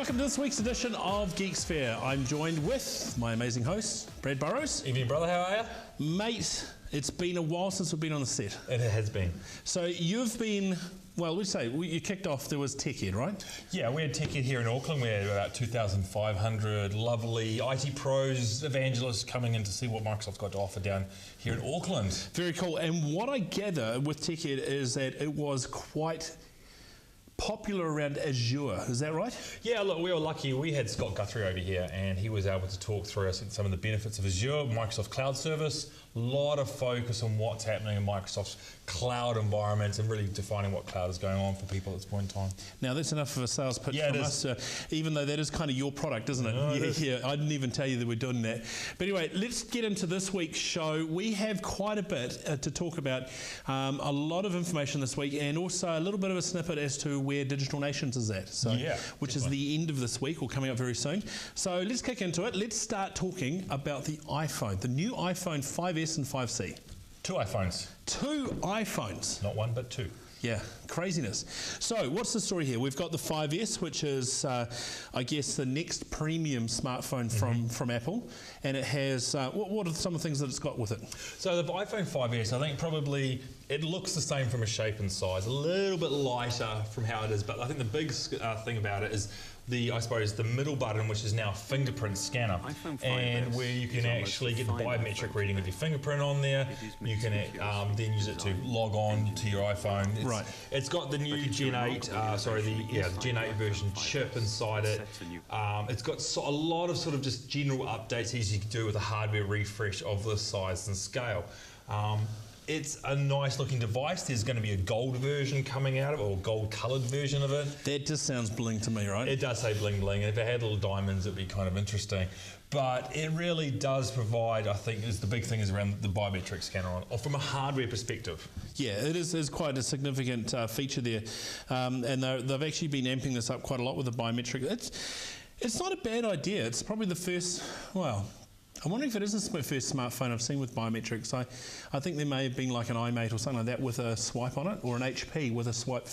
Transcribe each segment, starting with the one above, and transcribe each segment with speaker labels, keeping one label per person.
Speaker 1: welcome to this week's edition of Geeksphere. I'm joined with my amazing host, Brad Burrows.
Speaker 2: Evening, brother. How are you?
Speaker 1: Mate, it's been a while since we've been on the set.
Speaker 2: It has been.
Speaker 1: So you've been, well, we'd say, you kicked off, there was TechEd, right?
Speaker 2: Yeah, we had TechEd here in Auckland. We had about 2,500 lovely IT pros, evangelists coming in to see what Microsoft's got to offer down here in Auckland.
Speaker 1: Very cool. And what I gather with TechEd is that it was quite popular around Azure, is that right?
Speaker 2: Yeah, look, we were lucky. We had Scott Guthrie over here, and he was able to talk through us some of the benefits of Azure, Microsoft Cloud Service. A lot of focus on what's happening in Microsoft's cloud environments and really defining what cloud is going on for people at this point in time.
Speaker 1: Now, that's enough of a sales pitch from us, even though that is kind of your product, isn't it?
Speaker 2: No,
Speaker 1: yeah, I didn't even tell you that we're doing that. But anyway, let's get into this week's show. We have quite a bit to talk about, a lot of information this week, and also a little bit of a snippet as to where Digital Nationz is at, so, which is the end of this week, or coming up very soon. So let's kick into it. Let's start talking about the iPhone, the new iPhone 5S and 5C.
Speaker 2: Two iPhones.
Speaker 1: Two iPhones.
Speaker 2: Not one, but two.
Speaker 1: Yeah, craziness. So what's the story here? We've got the 5S, which is, I guess, the next premium smartphone from Apple. And it has, what are some of the things that it's got with it?
Speaker 2: So the iPhone 5S, I think probably, it looks the same from a shape and size, a little bit lighter from how it is, but I think the big thing about it is I suppose the middle button, which is now a fingerprint scanner, and where you can actually get the biometric reading of your fingerprint on there. You can then use it to log on to your iPhone. It's got the new Gen 8, the Gen 8 version chip inside it. It's got a lot of sort of just general updates as you can do with a hardware refresh of this size and scale. It's a nice looking device. There's going to be a gold version coming out of it, or gold coloured version of it.
Speaker 1: That just sounds bling to me, right?
Speaker 2: It does say bling bling, and if it had little diamonds, it'd be kind of interesting. But it really does provide, I think, the big thing is around the biometric scanner or from a hardware perspective.
Speaker 1: Yeah, it is quite a significant feature there. And they've actually been amping this up quite a lot with the biometric. It's not a bad idea. It's probably the first, well, I'm wondering if it is the first smartphone I've seen with biometrics. I think there may have been like an iMate or something like that with a swipe on it, or an HP with a swipe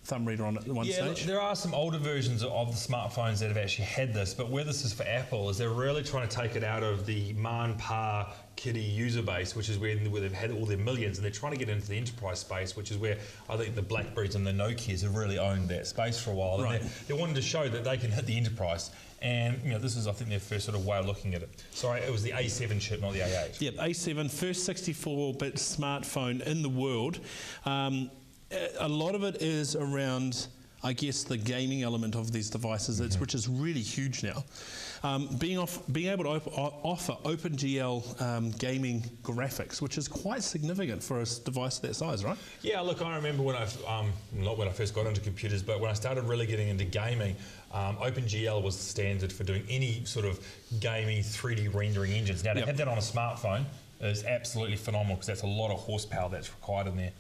Speaker 1: thumb reader on it at one stage.
Speaker 2: Yeah, there are some older versions of the smartphones that have actually had this, but where this is for Apple is they're really trying to take it out of the man-pa kiddie user base, which is where they've had all their millions, and they're trying to get into the enterprise space, which is where I think the BlackBerries and the Nokias have really owned that space for a while.
Speaker 1: Right.
Speaker 2: And they wanted to show that they can hit the enterprise. And this is, I think, their first sort of way of looking at it. Sorry, it was the A7 chip, not the A8.
Speaker 1: Yep, A7, first 64-bit smartphone in the world. A lot of it is around, I guess, the gaming element of these devices, which is really huge now. Being able to offer OpenGL gaming graphics, which is quite significant for a device that size, right? Yeah,
Speaker 2: look, I remember when not when I first got into computers, but when I started really getting into gaming, OpenGL was the standard for doing any sort of gaming 3D rendering engines. Now, to have that on a smartphone is absolutely phenomenal, because that's a lot of horsepower that's required in there.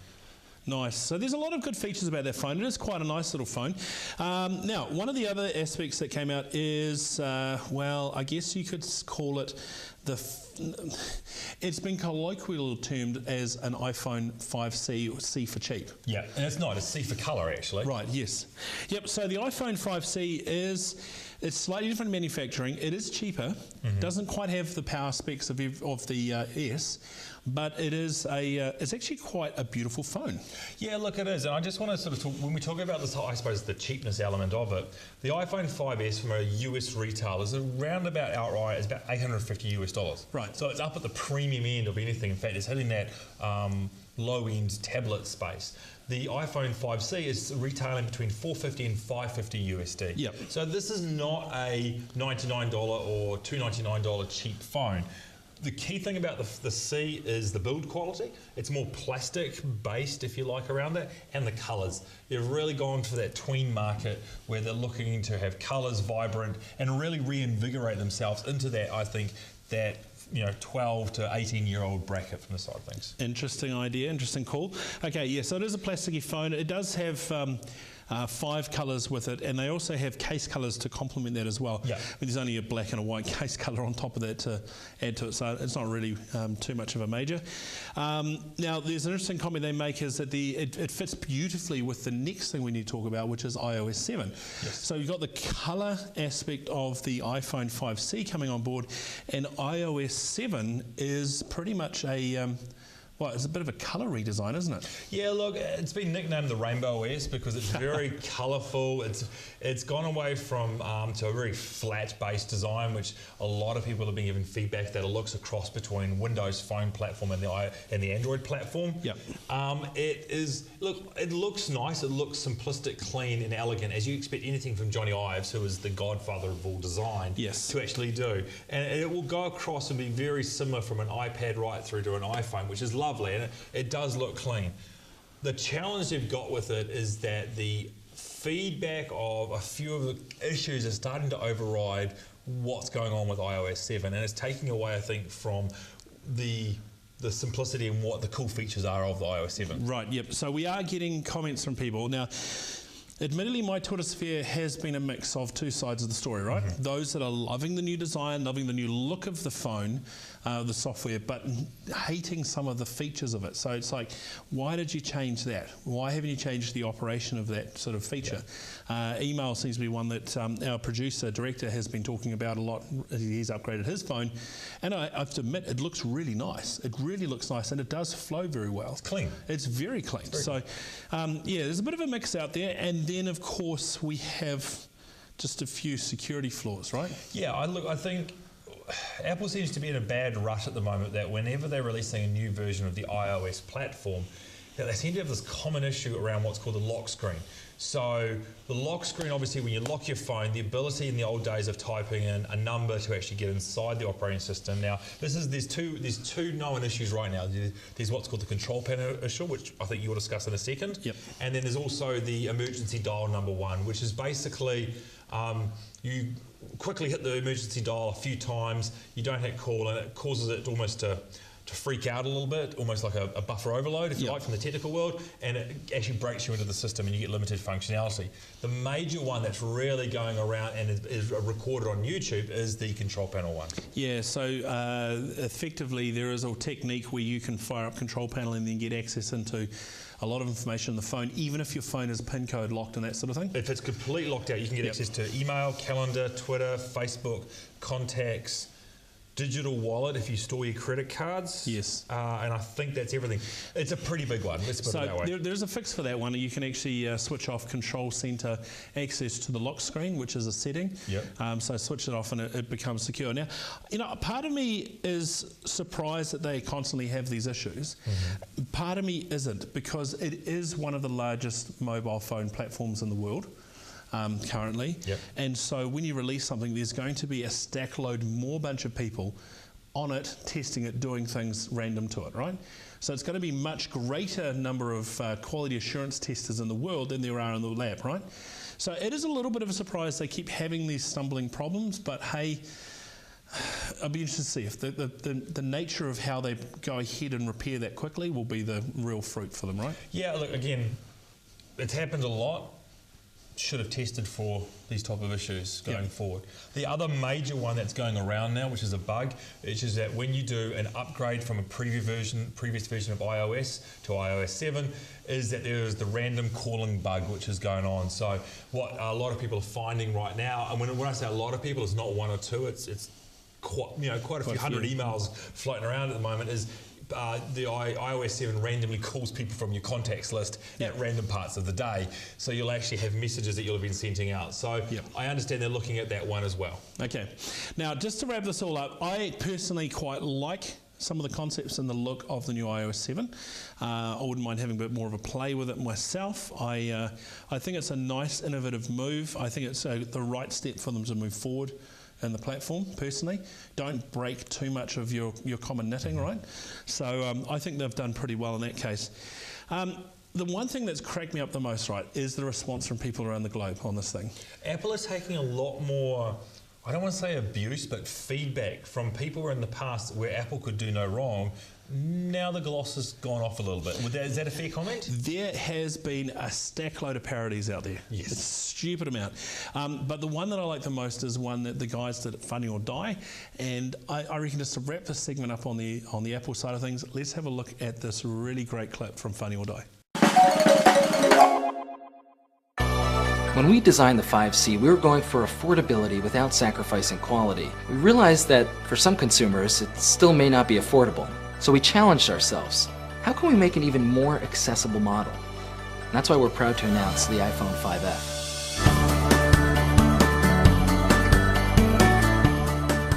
Speaker 1: Nice. So there's a lot of good features about that phone. It is quite a nice little phone. Now, one of the other aspects that came out is, well, I guess you could call it it's been colloquially termed as an iPhone 5C, or C for cheap.
Speaker 2: Yeah, and it's not. It's C for colour, actually.
Speaker 1: Right, yes. Yep, so the iPhone 5C it's slightly different manufacturing. It is cheaper. Doesn't quite have the power specs of the S, but it is it's actually quite a beautiful phone.
Speaker 2: Yeah, look, it is. And I just want to sort of talk, when we talk about this, I suppose, the cheapness element of it, the iPhone 5S from a US retail is around about outright, it's about $850.
Speaker 1: Right.
Speaker 2: So it's up at the premium end of anything. In fact, it's hitting that low-end tablet space. The iPhone 5C is retailing between $450 and $550 USD.
Speaker 1: Yep.
Speaker 2: So this is not a $99 or $299 cheap phone. The key thing about the C is the build quality. It's more plastic based, if you like, around that, and the colours. They've really gone for that tween market where they're looking to have colours vibrant and really reinvigorate themselves into that, I think, that 12 to 18-year-old bracket from the side of things.
Speaker 1: Interesting idea, interesting call. Okay, yeah, so it is a plasticky phone. It does have 5 colours with it, and they also have case colours to complement that as well.
Speaker 2: Yeah.
Speaker 1: There's only a black and a white case colour on top of that to add to it, so it's not really too much of a major. Now, there's an interesting comment they make is that it fits beautifully with the next thing we need to talk about, which is iOS 7.
Speaker 2: Yes.
Speaker 1: So you've got the colour aspect of the iPhone 5C coming on board, and iOS 7 is pretty much a... well, it's a bit of a colour redesign, isn't it?
Speaker 2: Yeah, look, it's been nicknamed the Rainbow OS because it's very colourful. It's gone away from to a very flat-based design, which a lot of people have been giving feedback that it looks a cross between Windows Phone platform and the Android platform.
Speaker 1: Yep.
Speaker 2: It looks nice. It looks simplistic, clean, and elegant, as you expect anything from Johnny Ives, who is the godfather of all design,
Speaker 1: yes,
Speaker 2: to actually do. And it will go across and be very similar from an iPad right through to an iPhone, which is lovely, and it does look clean. The challenge they've got with it is that the feedback of a few of the issues are starting to override what's going on with iOS 7, and it's taking away, I think, from the simplicity and what the cool features are of the iOS 7.
Speaker 1: Right, yep. So we are getting comments from people. Now, admittedly, my Twitter sphere has been a mix of two sides of the story, right? Mm-hmm. Those that are loving the new design, loving the new look of the phone, the software, but hating some of the features of it. So it's like, why did you change that? Why haven't you changed the operation of that sort of feature? Yeah. Email seems to be one that our director has been talking about a lot. He's upgraded his phone, and I have to admit, it looks really nice. It really looks nice, and it does flow very well.
Speaker 2: It's clean.
Speaker 1: It's very clean. So, yeah, there's a bit of a mix out there, and then, of course, we have just a few security flaws, right?
Speaker 2: Yeah, I think Apple seems to be in a bad rut at the moment that whenever they're releasing a new version of the iOS platform, that they seem to have this common issue around what's called the lock screen. So the lock screen, obviously, when you lock your phone, the ability in the old days of typing in a number to actually get inside the operating system. Now, there's two known issues right now. There's what's called the control panel issue, which I think you'll discuss in a second.
Speaker 1: Yep.
Speaker 2: And then there's also the emergency dial number 1, which is basically you quickly hit the emergency dial a few times, you don't hit call, and it causes it almost to freak out a little bit, almost like a buffer overload, if you like, from the technical world, and it actually breaks you into the system and you get limited functionality. The major one that's really going around and is recorded on YouTube is the control panel one.
Speaker 1: Yeah, so effectively there is a technique where you can fire up control panel and then get access into a lot of information on the phone, even if your phone is PIN code locked and that sort of thing.
Speaker 2: If it's completely locked out, you can get access to email, calendar, Twitter, Facebook, contacts, digital wallet if you store your credit cards.
Speaker 1: Yes.
Speaker 2: And I think that's everything. It's a pretty big one. Let's put it that way.
Speaker 1: There's a fix for that one. You can actually switch off control center access to the lock screen, which is a setting.
Speaker 2: Yep.
Speaker 1: So switch it off and it becomes secure. Now, part of me is surprised that they constantly have these issues. Mm-hmm. Part of me isn't, because it is one of the largest mobile phone platforms in the world. Currently.
Speaker 2: Yep.
Speaker 1: And so when you release something, there's going to be a stack load more bunch of people on it, testing it, doing things random to it, right? So it's going to be much greater number of quality assurance testers in the world than there are in the lab, right? So it is a little bit of a surprise they keep having these stumbling problems, but hey, I'll be interested to see if the nature of how they go ahead and repair that quickly will be the real fruit for them, right?
Speaker 2: Yeah, look, again, it's happened a lot. Should have tested for these type of issues going forward. The other major one that's going around now, which is a bug, is just that when you do an upgrade from a previous version of iOS to iOS 7, is that there is the random calling bug which is going on. So what a lot of people are finding right now, and when I say a lot of people, it's not one or two, it's quite a few hundred emails floating around at the moment, is the iOS 7 randomly calls people from your contacts list at random parts of the day. So you'll actually have messages that you'll have been sending out. So I understand they're looking at that one as well.
Speaker 1: Okay. Now, just to wrap this all up, I personally quite like some of the concepts and the look of the new iOS 7. I wouldn't mind having a bit more of a play with it myself. I think it's a nice, innovative move. I think it's the right step for them to move forward in the platform, personally. Don't break too much of your common knitting, right? So I think they've done pretty well in that case. The one thing that's cracked me up the most, right, is the response from people around the globe on this thing.
Speaker 2: Apple is taking a lot more, I don't want to say abuse, but feedback from people in the past where Apple could do no wrong. Now the gloss has gone off a little bit. Is that a fair comment?
Speaker 1: There has been a stack load of parodies out there.
Speaker 2: Yes.
Speaker 1: It's a stupid amount. But the one that I like the most is one that the guys did at Funny or Die. And I reckon just to wrap this segment up on the Apple side of things, let's have a look at this really great clip from Funny or Die.
Speaker 3: When we designed the 5C, we were going for affordability without sacrificing quality. We realized that for some consumers, it still may not be affordable. So we challenged ourselves. How can we make an even more accessible model? And that's why we're proud to announce the iPhone 5F.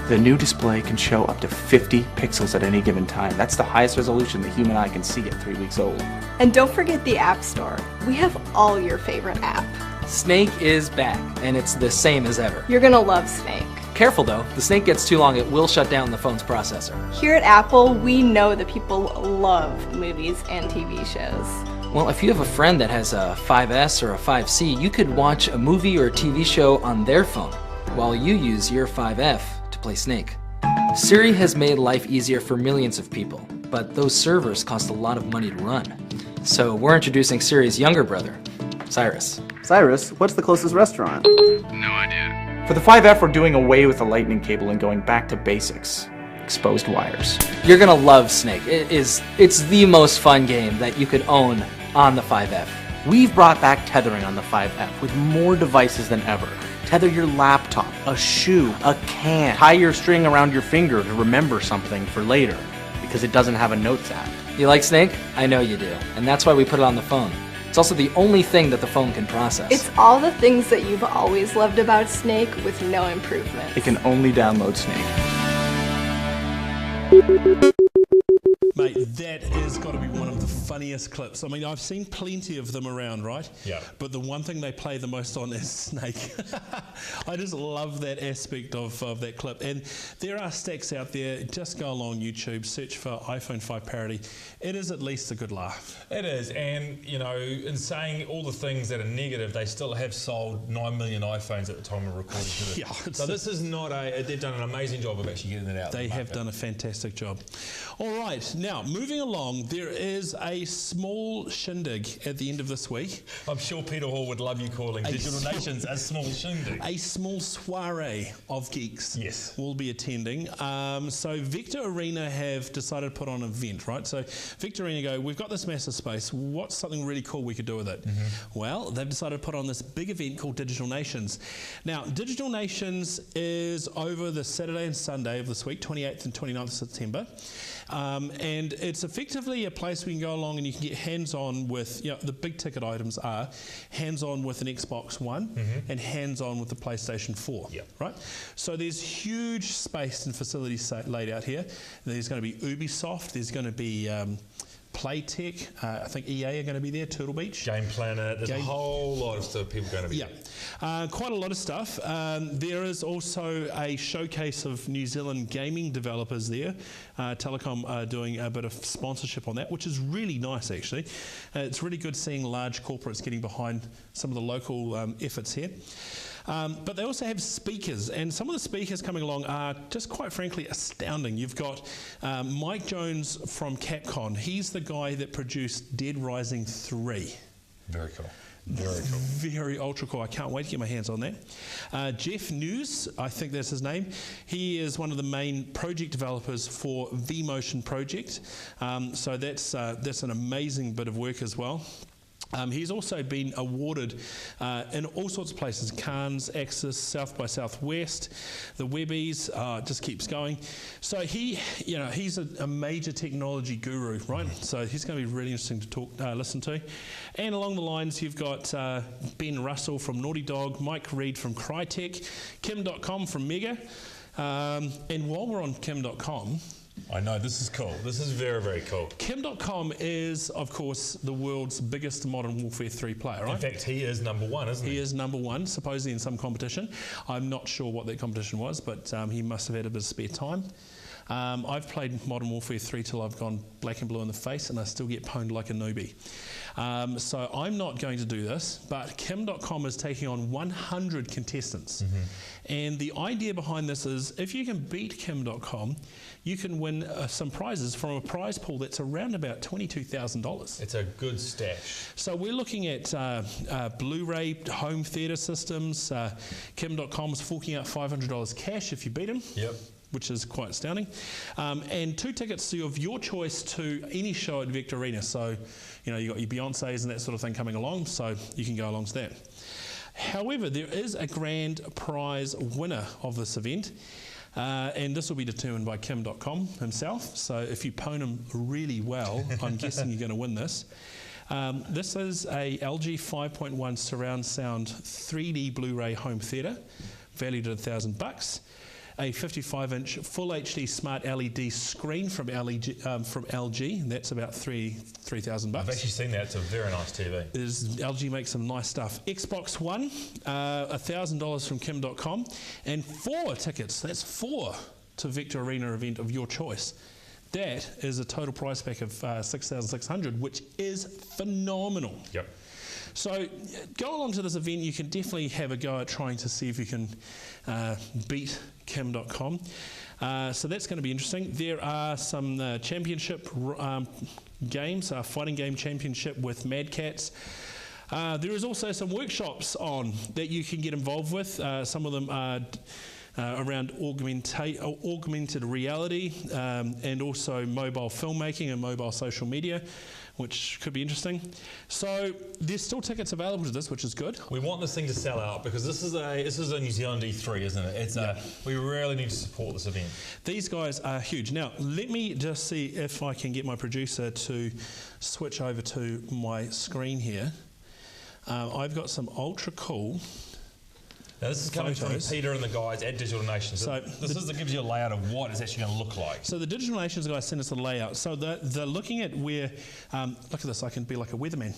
Speaker 4: The new display can show up to 50 pixels at any given time. That's the highest resolution the human eye can see at 3 weeks old.
Speaker 5: And don't forget the App Store. We have all your favorite app.
Speaker 3: Snake is back, and it's the same as ever.
Speaker 5: You're gonna love Snake.
Speaker 3: Careful though, the Snake gets too long, it will shut down the phone's processor.
Speaker 5: Here at Apple, we know that people love movies and TV shows.
Speaker 3: Well, if you have a friend that has a 5S or a 5C, you could watch a movie or a TV show on their phone, while you use your 5F to play Snake. Siri has made life easier for millions of people, but those servers cost a lot of money to run. So we're introducing Siri's younger brother, Cyrus.
Speaker 4: Cyrus, what's the closest restaurant?
Speaker 6: No idea.
Speaker 4: For the 5F, we're doing away with the lightning cable and going back to basics. Exposed wires.
Speaker 3: You're gonna love Snake. It's the most fun game that you could own on the 5F.
Speaker 4: We've brought back tethering on the 5F with more devices than ever. Tether your laptop, a shoe, a can. Tie your string around your finger to remember something for later, because it doesn't have a notes app.
Speaker 3: You like Snake? I know you do. And that's why we put it on the phone. It's also the only thing that the phone can process.
Speaker 5: It's all the things that you've always loved about Snake with no improvements.
Speaker 4: It can only download Snake.
Speaker 1: Mate, that has got to be one of the funniest clips. I mean, I've seen plenty of them around, right?
Speaker 2: Yeah.
Speaker 1: But the one thing they play the most on is Snake. I just love that aspect of that clip. And there are stacks out there. Just go along YouTube, search for iPhone 5 parody. It is at least a good laugh.
Speaker 2: It is, and you know, in saying all the things that are negative, they still have sold 9 million iPhones at the time of recording.
Speaker 1: Yeah,
Speaker 2: so this is not they've done an amazing job of actually getting it out.
Speaker 1: They have done a fantastic job. All right, now moving along, there is a small shindig at the end of this week.
Speaker 2: I'm sure Peter Hall would love you calling Digital Nationz a small shindig.
Speaker 1: A small soiree of geeks will be attending. So Vector Arena have decided to put on an event, right? So Vector Arena go, we've got this massive space, what's something really cool we could do with it? Well, they've decided to put on this big event called Digital Nationz. Now, Digital Nationz is over the Saturday and Sunday of this week, 28th and 29th of September. And it's effectively a place where you can go along and you can get hands-on with, you know, the big ticket items are hands-on with an Xbox One and hands-on with the PlayStation 4, right? So there's huge space and facilities laid out here. There's going to be Ubisoft, there's going to be Playtech, I think EA are going to be there, Turtle Beach.
Speaker 2: Game Planet, there's a whole lot of stuff people going to be there.
Speaker 1: Quite a lot of stuff. There is also a showcase of New Zealand gaming developers there. Telecom are doing a bit of sponsorship on that, which is really nice actually. It's really good seeing large corporates getting behind some of the local efforts here. But they also have speakers, and some of the speakers coming along are just quite frankly astounding. You've got Mike Jones from Capcom. He's the guy that produced Dead Rising 3.
Speaker 2: Very cool. Very cool.
Speaker 1: Very ultra cool. I can't wait to get my hands on that. Jeff News, I think that's his name. He is one of the main project developers for vMotion Project. So that's an amazing bit of work as well. He's also been awarded in all sorts of places, Cannes, Axis, South by Southwest, the Webbies, just keeps going. So he's a major technology guru, right? So he's going to be really interesting to listen to. And along the lines, you've got Ben Russell from Naughty Dog, Mike Reed from Crytek, Kim.com from Mega. And while we're on Kim.com,
Speaker 2: I know, this is cool. This is very, very cool.
Speaker 1: Kim.com is, of course, the world's biggest Modern Warfare 3 player, right?
Speaker 2: In fact, he is number one, isn't he?
Speaker 1: He is number one, supposedly in some competition. I'm not sure what that competition was, but he must have had a bit of spare time. I've played Modern Warfare 3 till I've gone black and blue in the face, and I still get pwned like a newbie. So I'm not going to do this, but Kim.com is taking on 100 contestants. And the idea behind this is if you can beat Kim.com, you can win some prizes from a prize pool that's around about $22,000.
Speaker 2: It's a good stash.
Speaker 1: So we're looking at Blu-ray home theatre systems. Kim.com's forking out $500 cash if you beat them.
Speaker 2: Yep.
Speaker 1: Which is quite astounding. And 2 tickets of your choice to any show at Vector Arena. So, you know, you've got your Beyoncés and that sort of thing coming along, so you can go along to that. However, there is a grand prize winner of this event, and this will be determined by Kim.com himself. So if you pwn him really well, I'm guessing you're going to win this. This is a LG 5.1 surround sound 3D Blu-ray home theatre, valued at $1,000. A 55-inch Full HD Smart LED screen from LG, and that's about $3,000.
Speaker 2: I've actually seen that. It's a very nice TV.
Speaker 1: LG makes some nice stuff. Xbox One, $1,000 from Kim.com, and 4 tickets. That's 4 to Vector Arena event of your choice. That is a total price pack of $6,600, which is phenomenal.
Speaker 2: Yep.
Speaker 1: So go along to this event. You can definitely have a go at trying to see if you can beat Kim.com. So that's going to be interesting. There are some championship games, fighting game championship with Mad Cats. There is also some workshops on that you can get involved with. Some of them are around augmented reality and also mobile filmmaking and mobile social media, which could be interesting. So there's still tickets available to this, which is good.
Speaker 2: We want this thing to sell out because this is a New Zealand E3, isn't it? It's we really need to support this event.
Speaker 1: These guys are huge. Now let me just see if I can get my producer to switch over to my screen here. I've got some ultra cool.
Speaker 2: Now this is coming from Peter and the guys at Digital Nationz. So this gives you a layout of what it's actually going to look like.
Speaker 1: So the Digital Nationz guys sent us the layout. So they're looking at where, look at this, I can be like a weatherman.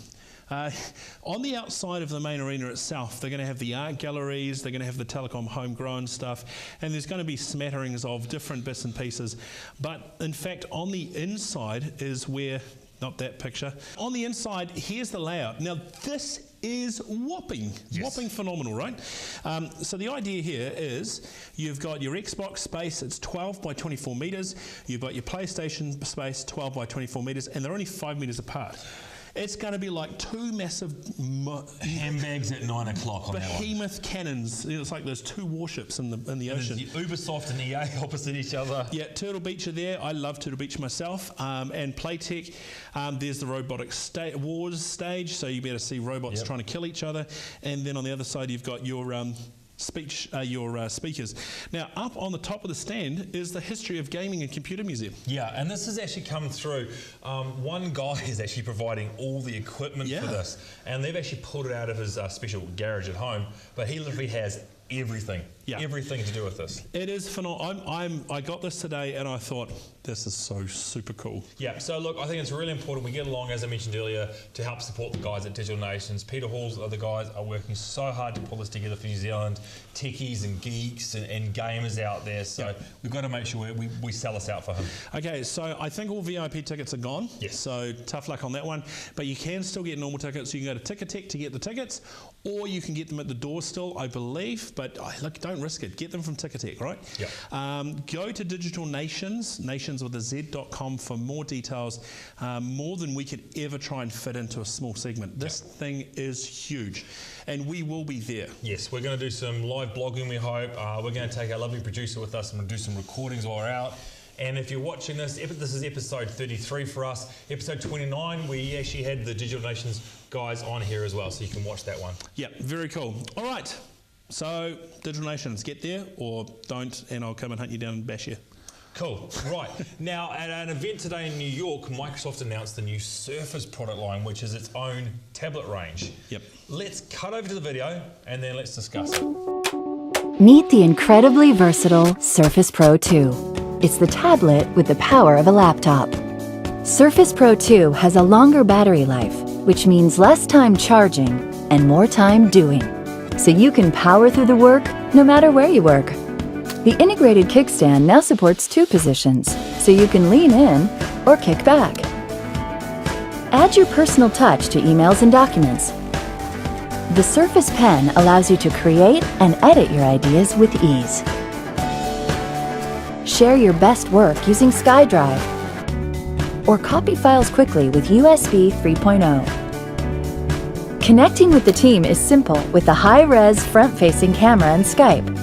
Speaker 1: On the outside of the main arena itself, they're going to have the art galleries, they're going to have the telecom homegrown stuff, and there's going to be smatterings of different bits and pieces. But in fact, on the inside is where, not that picture, on the inside, here's the layout. Now this is whopping phenomenal, right? So the idea here is you've got your Xbox space, it's 12 by 24 metres, you've got your PlayStation space, 12 by 24 metres, and they're only 5 metres apart. It's going to be like 2 massive
Speaker 2: handbags at 9 o'clock on
Speaker 1: behemoth cannons. It's like there's 2 warships in the ocean.
Speaker 2: There's Ubisoft and EA opposite each other.
Speaker 1: Yeah, Turtle Beach are there. I love Turtle Beach myself. And Playtech. There's the robotic wars stage, so you better see robots trying to kill each other. And then on the other side, you've got your speakers. Now, up on the top of the stand is the History of Gaming and Computer Museum.
Speaker 2: Yeah, and this has actually come through. One guy is actually providing all the equipment for this, and they've actually pulled it out of his special garage at home, but he literally has everything. Everything to do with this.
Speaker 1: It is phenomenal. I got this today and I thought, this is so super cool.
Speaker 2: Yeah, so look, I think it's really important we get along, as I mentioned earlier, to help support the guys at Digital Nationz. Peter Hall's other guys are working so hard to pull this together for New Zealand, techies and geeks and gamers out there, so we've got to make sure we sell this out for him.
Speaker 1: Okay, so I think all VIP tickets are gone.
Speaker 2: Yes.
Speaker 1: So tough luck on that one, but you can still get normal tickets. You can go to Ticketek to get the tickets, or you can get them at the door still, I believe, but look, don't risk it. Get them from Ticketek, right?
Speaker 2: Yeah.
Speaker 1: Go to Digital Nationz, Nationz with a Z.com for more details, more than we could ever try and fit into a small segment. This thing is huge, and we will be there.
Speaker 2: Yes, we're going to do some live blogging, we hope. We're going to take our lovely producer with us and we'll do some recordings while we're out. And if you're watching this is episode 33 for us. Episode 29, we actually had the Digital Nationz guys on here as well, so you can watch that one.
Speaker 1: Yeah, very cool. All right, so Digital Nationz, get there or don't, and I'll come and hunt you down and bash you.
Speaker 2: Cool. Right. Now, at an event today in New York, Microsoft announced the new Surface product line, which is its own tablet range.
Speaker 1: Yep.
Speaker 2: Let's cut over to the video and then let's discuss it.
Speaker 6: Meet the incredibly versatile Surface Pro 2. It's the tablet with the power of a laptop. Surface Pro 2 has a longer battery life, which means less time charging and more time doing. So you can power through the work no matter where you work. The integrated kickstand now supports 2 positions, so you can lean in or kick back. Add your personal touch to emails and documents. The Surface Pen allows you to create and edit your ideas with ease. Share your best work using SkyDrive, or copy files quickly with USB 3.0. Connecting with the team is simple with the high-res front-facing camera and Skype.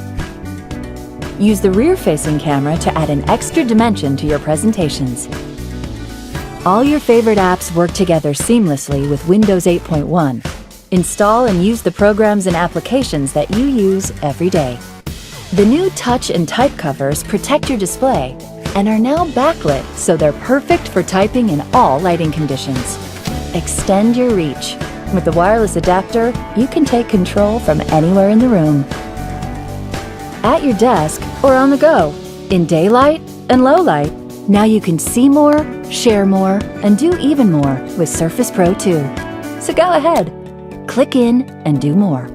Speaker 6: Use the rear-facing camera to add an extra dimension to your presentations. All your favorite apps work together seamlessly with Windows 8.1. Install and use the programs and applications that you use every day. The new touch and type covers protect your display and are now backlit, so they're perfect for typing in all lighting conditions. Extend your reach. With the wireless adapter, you can take control from anywhere in the room. At your desk or on the go, in daylight and low light, now you can see more, share more, and do even more with Surface Pro 2. So go ahead, click in and do more.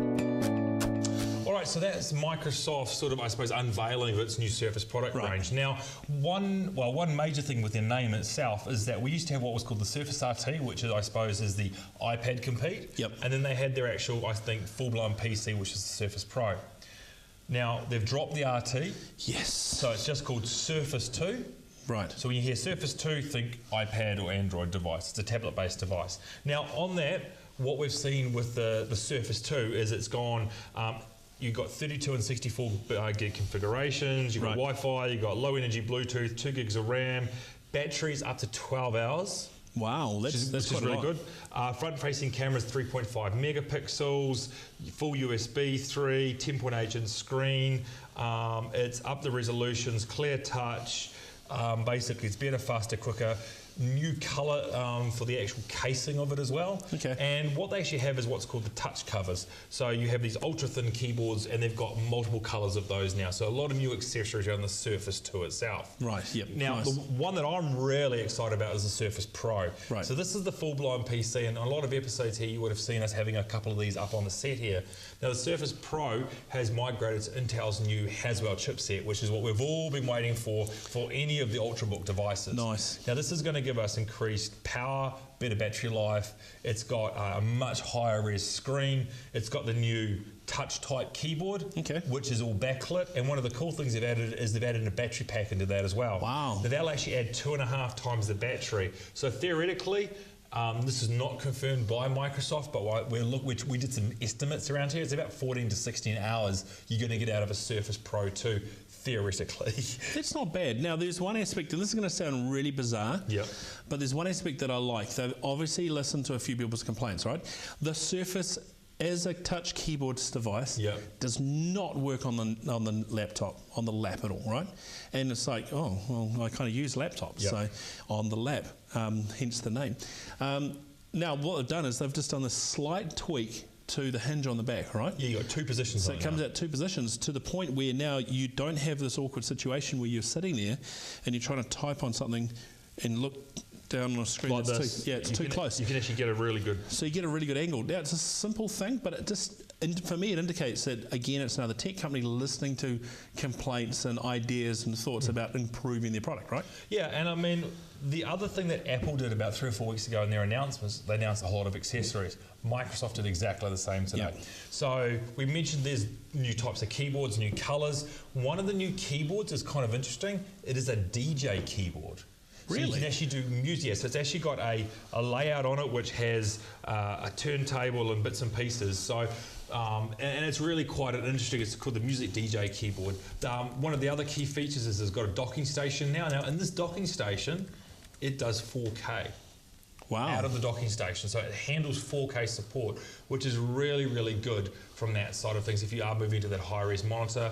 Speaker 2: All right, so that's Microsoft sort of, I suppose, unveiling of its new Surface product range. Now, one major thing with their name itself is that we used to have what was called the Surface RT, which is, I suppose, is the iPad compete.
Speaker 1: Yep.
Speaker 2: And then they had their actual, I think, full-blown PC, which is the Surface Pro. Now, they've dropped the RT.
Speaker 1: Yes.
Speaker 2: So it's just called Surface 2.
Speaker 1: Right.
Speaker 2: So when you hear Surface 2, think iPad or Android device. It's a tablet-based device. Now, on that, what we've seen with the Surface 2 is it's gone, you've got 32 and 64 gig configurations, you've got Wi-Fi, you've got low-energy Bluetooth, 2 gigs of RAM, batteries up to 12 hours.
Speaker 1: Wow, that's quite
Speaker 2: really good. Front-facing cameras, 3.5 megapixels, full USB 3, 10.8-inch screen. It's up the resolutions, clear touch. Basically, it's better, faster, quicker. New colour for the actual casing of it as well.
Speaker 1: Okay.
Speaker 2: And what they actually have is what's called the touch covers. So you have these ultra thin keyboards and they've got multiple colours of those now. So a lot of new accessories around the Surface 2 itself.
Speaker 1: Right, yep.
Speaker 2: Now,
Speaker 1: nice.
Speaker 2: the one that I'm really excited about is the Surface Pro.
Speaker 1: Right.
Speaker 2: So this is the full-blown PC, and a lot of episodes here you would have seen us having a couple of these up on the set here. Now the Surface Pro has migrated to Intel's new Haswell chipset, which is what we've all been waiting for any of the Ultrabook devices.
Speaker 1: Nice.
Speaker 2: Now this is going to give us increased power, better battery life. It's got a much higher res screen. It's got the new touch type keyboard, which is all backlit. And one of the cool things they've added is they've added a battery pack into that as well.
Speaker 1: Wow.
Speaker 2: Now that'll actually add 2.5 times the battery. So theoretically, this is not confirmed by Microsoft, but we did some estimates around here. It's about 14 to 16 hours you're going to get out of a Surface Pro 2, theoretically.
Speaker 1: That's not bad. Now, there's one aspect, and this is going to sound really bizarre, but there's one aspect that I like. They've obviously listened to a few people's complaints, right? The Surface, as a touch keyboards device, does not work on the laptop, on the lap at all, right? And it's like, oh, well, I kind of use laptops, so on the lap, hence the name. Now, what they've done is they've just done a slight tweak to the hinge on the back, right?
Speaker 2: Yeah, you've got 2 positions
Speaker 1: so
Speaker 2: on it.
Speaker 1: So it comes out 2 positions to the point where now you don't have this awkward situation where you're sitting there and you're trying to type on something and look down on a screen
Speaker 2: like
Speaker 1: that's it's too close.
Speaker 2: You can actually get a really good...
Speaker 1: So you get a really good angle. Now, it's a simple thing, but it just, for me, it indicates that, again, it's another tech company listening to complaints and ideas and thoughts about improving their product, right?
Speaker 2: Yeah, and I mean, the other thing that Apple did about 3 or 4 weeks ago in their announcements, they announced a whole lot of accessories. Microsoft did exactly the same today. So we mentioned there's new types of keyboards, new colours. One of the new keyboards is kind of interesting. It is a DJ keyboard.
Speaker 1: Really?
Speaker 2: So you can actually do music. Yeah, so it's actually got a layout on it which has a turntable and bits and pieces. So, and it's really quite an interesting, it's called the Music DJ keyboard. One of the other key features is it's got a docking station now. Now, in this docking station, it does 4K.
Speaker 1: Wow.
Speaker 2: Out of the docking station. So it handles 4K support, which is really, really good from that side of things if you are moving to that high-res monitor.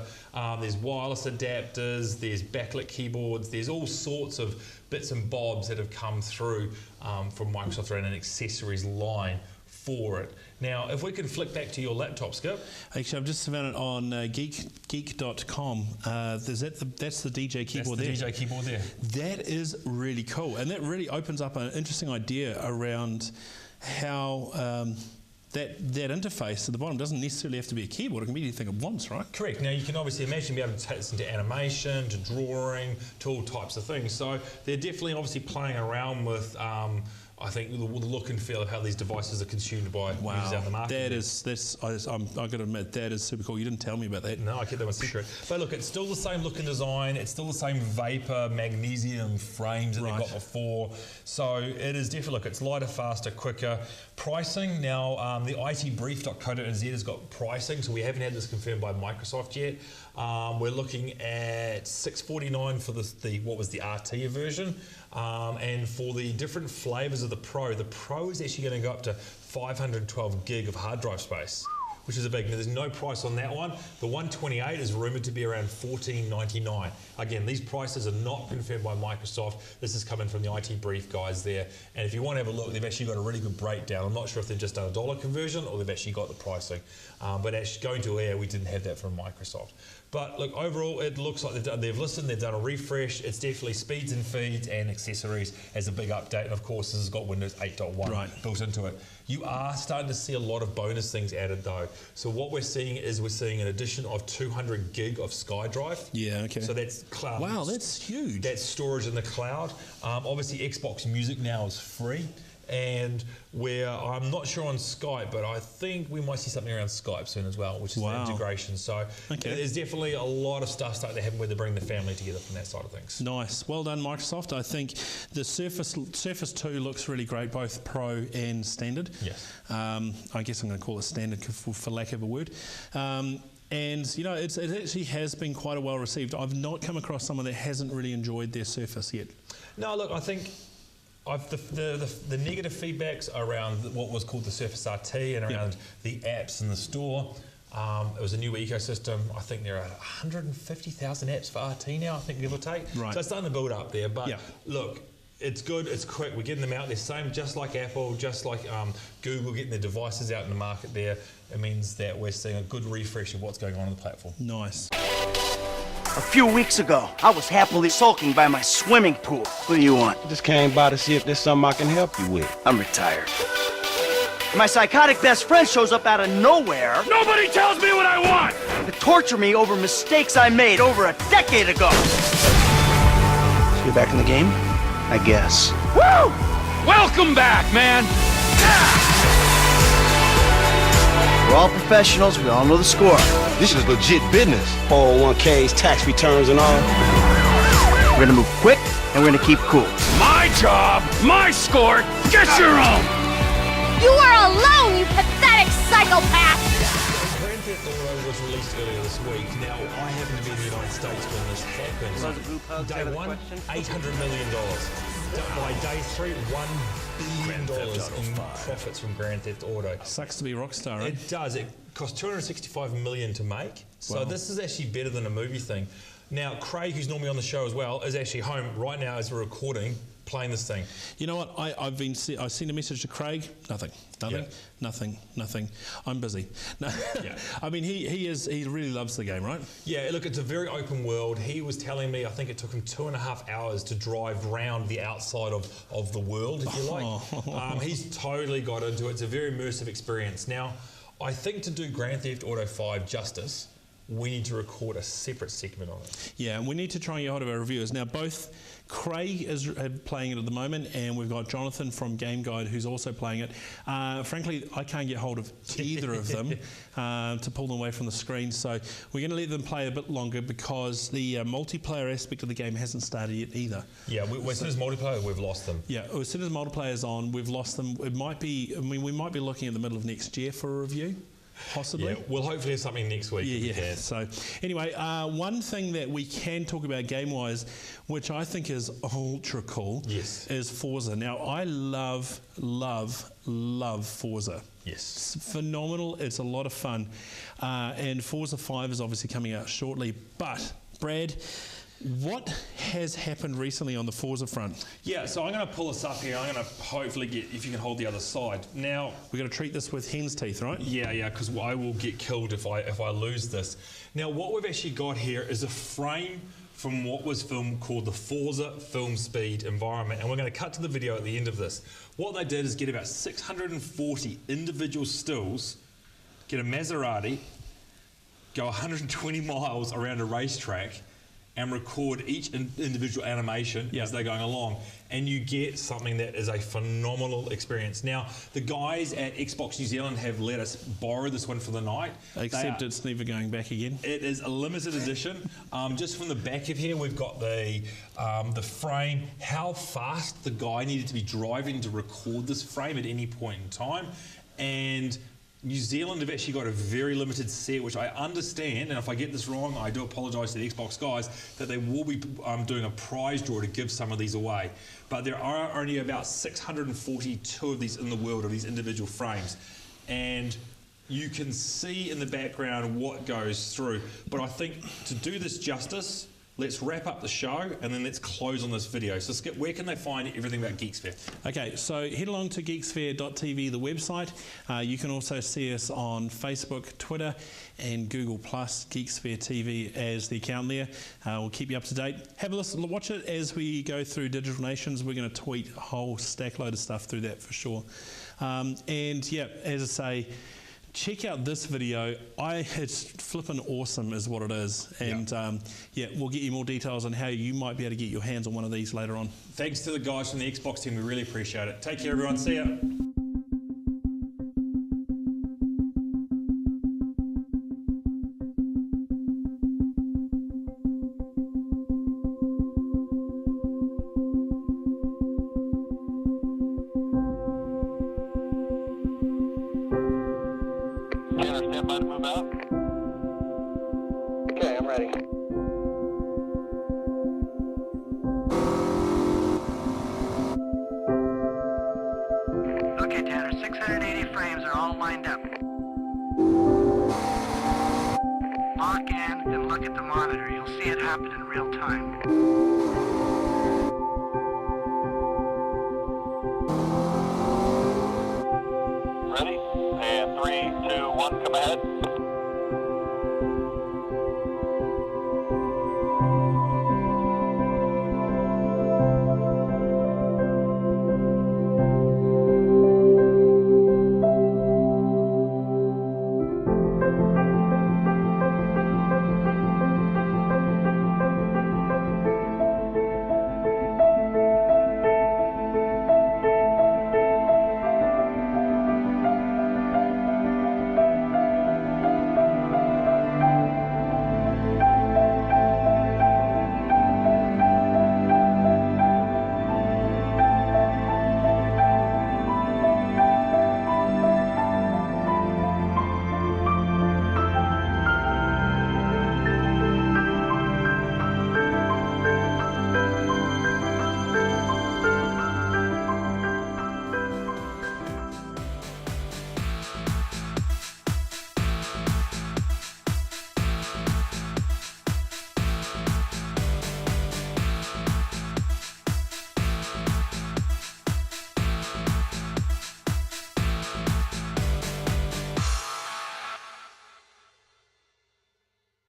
Speaker 2: There's wireless adapters, there's backlit keyboards, there's all sorts of bits and bobs that have come through from Microsoft around an accessories line for it. Now, if we can flick back to your laptop, Skip.
Speaker 1: Actually, I've just found it on geek.com. That's the DJ keyboard there.
Speaker 2: That's the DJ keyboard there.
Speaker 1: That is really cool. And that really opens up an interesting idea around how that interface at the bottom doesn't necessarily have to be a keyboard. It can be anything it wants, right?
Speaker 2: Correct. Now you can obviously imagine be able to take this into animation, to drawing, to all types of things. So they're definitely obviously playing around with I think the look and feel of how these devices are consumed by users out in the market. I've got to admit, that is super cool. You didn't tell me about that. No, I kept that one secret. But look, it's still the same look and design. It's still the same vapor magnesium frames that they've got before. So it is definitely, look, it's lighter, faster, quicker. Pricing, now the itbrief.co.nz has got pricing, so we haven't had this confirmed by Microsoft yet. We're looking at $649 for what was the RT version. And for the different flavors of the Pro is actually going to go up to 512 gig of hard drive space, which is a big. Now, there's no price on that one. The 128 is rumored to be around $14.99. Again, these prices are not confirmed by Microsoft. This is coming from the IT Brief guys there. And if you want to have a look, they've actually got a really good breakdown. I'm not sure if they've just done a dollar conversion or they've actually got the pricing. But actually going to air, we didn't have that from Microsoft. But look, overall, it looks like they've listened, they've done a refresh. It's definitely speeds and feeds and accessories as a big update. And of course, this has got Windows 8.1 built into it. You are starting to see a lot of bonus things added though. So what we're seeing is an addition of 200 gig of SkyDrive.
Speaker 1: Yeah, okay.
Speaker 2: So that's cloud.
Speaker 1: Wow, that's huge.
Speaker 2: That's storage in the cloud. Obviously, Xbox Music now is free. And I'm not sure on Skype, but I think we might see something around Skype soon as well, which is the integration. So there's definitely a lot of stuff starting to happen where they bring the family together from that side of things. Nice.
Speaker 1: Well done, Microsoft. I think the Surface 2 looks really great, both Pro and Standard.
Speaker 2: Yes.
Speaker 1: I guess I'm going to call it Standard for lack of a word. And, you know, it actually has been quite a well received. I've not come across someone that hasn't really enjoyed their Surface yet.
Speaker 2: No, look, I think the negative feedbacks around what was called the Surface RT and around the apps in the store. It was a new ecosystem. I think there are 150,000 apps for RT now, I think, give or take.
Speaker 1: Right.
Speaker 2: So it's starting to build up there. But look, it's good, it's quick. We're getting them out there. Same, just like Apple, just like Google getting their devices out in the market there. It means that we're seeing a good refresh of what's going on the platform.
Speaker 1: Nice.
Speaker 7: A few weeks ago, I was happily sulking by my swimming pool. What do you want?
Speaker 8: Just came by to see if there's something I can help you with.
Speaker 7: I'm retired. My psychotic best friend shows up out of nowhere.
Speaker 8: Nobody tells me what I want!
Speaker 7: To torture me over mistakes I made over a decade ago. So you're back in the game? I guess.
Speaker 8: Woo! Welcome back, man!
Speaker 7: We're all professionals, we all know the score.
Speaker 8: This is legit business. 401ks, tax returns, and all.
Speaker 7: We're gonna move quick, and we're gonna keep cool.
Speaker 8: My job, my score, get your own!
Speaker 9: You are alone, you pathetic psychopath!
Speaker 2: Grand Theft Auto was released earlier this week. Now, I happen to be in the United States when this happened. Day one, $800 million. By day three, $1 billion in profits from Grand Theft Auto.
Speaker 1: Sucks to be Rockstar, right?
Speaker 2: It does. It cost $265 million to make. So this is actually better than a movie thing. Now, Craig, who's normally on the show as well, is actually home right now as we're recording, playing this thing.
Speaker 1: You know what? I've sent a message to Craig. Nothing. I'm busy. No. I mean, he really loves the game, right?
Speaker 2: Yeah. Look, it's a very open world. He was telling me, I think it took him 2.5 hours to drive round the outside of the world, if you like. He's totally got into it. It's a very immersive experience. Now, I think to do Grand Theft Auto 5 justice, we need to record a separate segment on it.
Speaker 1: Yeah, and we need to try and get hold of our reviewers. Now, both Craig is playing it at the moment, and we've got Jonathan from Game Guide who's also playing it. Frankly, I can't get hold of either of them to pull them away from the screen, so we're going to let them play a bit longer because the multiplayer aspect of the game hasn't started yet either.
Speaker 2: Yeah, as soon as multiplayer, we've lost them. Yeah,
Speaker 1: as soon as multiplayer's on, we've lost them. It might be, I mean, we might be looking at the middle of next year for a review. Possibly.
Speaker 2: Yeah, we'll hopefully have something next week.
Speaker 1: Yeah. So, anyway, one thing that we can talk about game-wise, which I think is ultra cool, is Forza. Now, I love Forza.
Speaker 2: Yes.
Speaker 1: It's phenomenal. It's a lot of fun. And Forza 5 is obviously coming out shortly. But, Brad, what has happened recently on the Forza front?
Speaker 2: Yeah, so I'm going to pull this up here. I'm going to hopefully get, if you can hold the other side. Now,
Speaker 1: we're going to treat this with hen's teeth, right?
Speaker 2: Yeah, because I will get killed if I lose this. Now, what we've actually got here is a frame from what was filmed called the ForzaFilmSpeed environment. And we're going to cut to the video at the end of this. What they did is get about 640 individual stills, get a Maserati, go 120 miles around a racetrack, and record each individual animation as they're going along, and you get something that is a phenomenal experience. Now, the guys at Xbox New Zealand have let us borrow this one for the night.
Speaker 1: Except it's never going back again.
Speaker 2: It is a limited edition. Just from the back of here, we've got the frame, how fast the guy needed to be driving to record this frame at any point in time, and New Zealand have actually got a very limited set, which I understand, and if I get this wrong, I do apologise to the Xbox guys, that they will be doing a prize draw to give some of these away. But there are only about 642 of these in the world, of these individual frames. And you can see in the background what goes through. But I think to do this justice, let's wrap up the show and then let's close on this video. So Skip, where can they find everything about Geeksphere? Okay, so head along to geeksphere.tv, the website. You can also see us on Facebook, Twitter and Google+, Geeksphere TV as the account there. We'll keep you up to date. Have a listen, watch it as we go through Digital Nationz. We're going to tweet a whole stack load of stuff through that for sure. And yeah, as I say, check out this video. It's flippin' awesome is what it is. And yeah, we'll get you more details on how you might be able to get your hands on one of these later on. Thanks to the guys from the Xbox team. We really appreciate it. Take care, everyone. See ya.
Speaker 10: Stand by to move out. Okay, I'm ready. Okay, Tanner, 680 frames are all lined up. Lock in and look at the monitor. You'll see it happen in real time. Ready? And 3, 2, 1, come ahead.